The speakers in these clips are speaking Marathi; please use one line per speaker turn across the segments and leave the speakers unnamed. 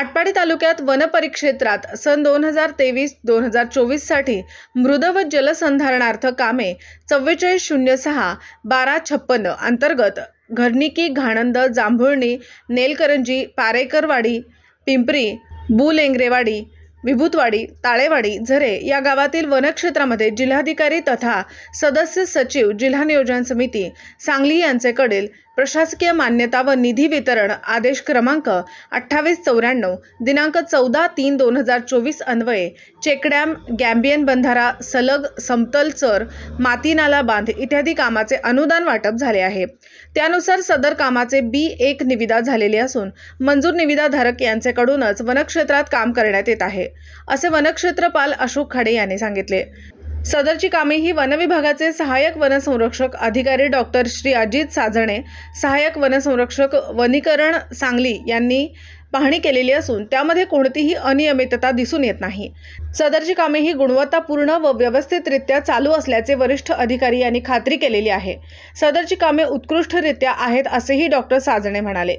आटपाडी तालुक्यात वनपरिक्षेत्रात सन 2023-2024 साठी मृद व जलसंधारणार्थ कामे 4406-1256 अंतर्गत घरनिकी, घाणंद, जांभुळणी, नेलकरंजी, पारेकरवाडी, पिंपरी, बुलेंगरेवाडी, विभूतवाडी, ताळेवाडी, झरे या गावातील वनक्षेत्रामध्ये जिल्हाधिकारी तथा सदस्य सचिव, जिल्हा नियोजन समिती, सांगली यांचेकडील प्रशासकीय मान्यता व निधी वितरण आदेश क्रमांक 2894 दिनांक 14/3/2024 अन्वये चेकडॅम, गॅम्बियन बंधारा, सलग समतल चर, माती नाला बांध इत्यादी कामाचे अनुदान वाटप झाले आहे। त्यानुसार सदर कामाचे B1 निविदा झालेली असून मंजूर निविदाधारक यांच्याकडूनच वनक्षेत्रात काम करण्यात येत आहे, असे वनक्षेत्रपाल अशोक खाडे यांनी सांगितले। सदरची कामे ही वन विभागाचे सहाय्यक वनसंरक्षक अधिकारी डॉक्टर श्री अजित साजणे, सहाय्यक वनसंरक्षक वनीकरण सांगली यांनी पाहणी केलेली असून त्यामध्ये कोणतीही अनियमितता दिसून येत नाही। सदरची कामे ही गुणवत्तापूर्ण व व्यवस्थितरित्या चालू असल्याचे वरिष्ठ अधिकारी यांनी खात्री केलेली आहे। सदरची कामे उत्कृष्टरित्या आहेत असेही डॉक्टर साजणे म्हणाले।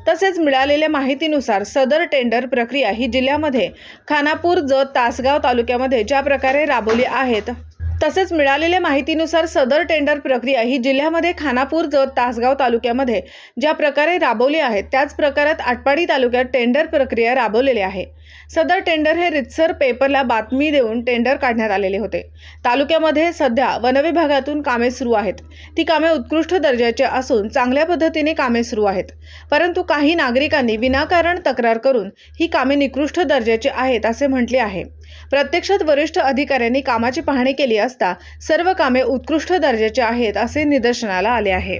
तसेच मिळालेल्या माहितीनुसार सदर टेंडर प्रक्रिया ही जिल्ह्यामध्ये खानापूर, जत, तासगाव तालुक्यामध्ये ज्या प्रकारे राबवली आहेत तसेच मिळालेल्या माहितीनुसार सदर टेंडर प्रक्रिया ही जिल्ह्यामध्ये खानापूर, जत, तासगाव तालुक्यामध्ये ज्या प्रकारे राबवली आहे त्याच प्रकारात आटपाडी तालुक्यात टेंडर प्रक्रिया राबवलेली आहे। सदर टेंडर हे रितसर पेपरला बातमी देऊन टेंडर काढण्यात आलेले होते। तालुक्यामध्ये सध्या वनविभागातून कामे सुरू आहेत। ती कामे उत्कृष्ट दर्जाची असून चांगल्या पद्धतीने कामे सुरू आहेत, परंतु काही नागरिकांनी विनाकारण तक्रार करून ही कामे निकृष्ट दर्जाची आहेत असे म्हटले आहे। प्रत्यक्षात वरिष्ठ अधिकाऱ्यांनी कामाची पाहणी केली असता सर्व कामे उत्कृष्ट दर्जाची आहेत असे निदर्शनाला आले आहे।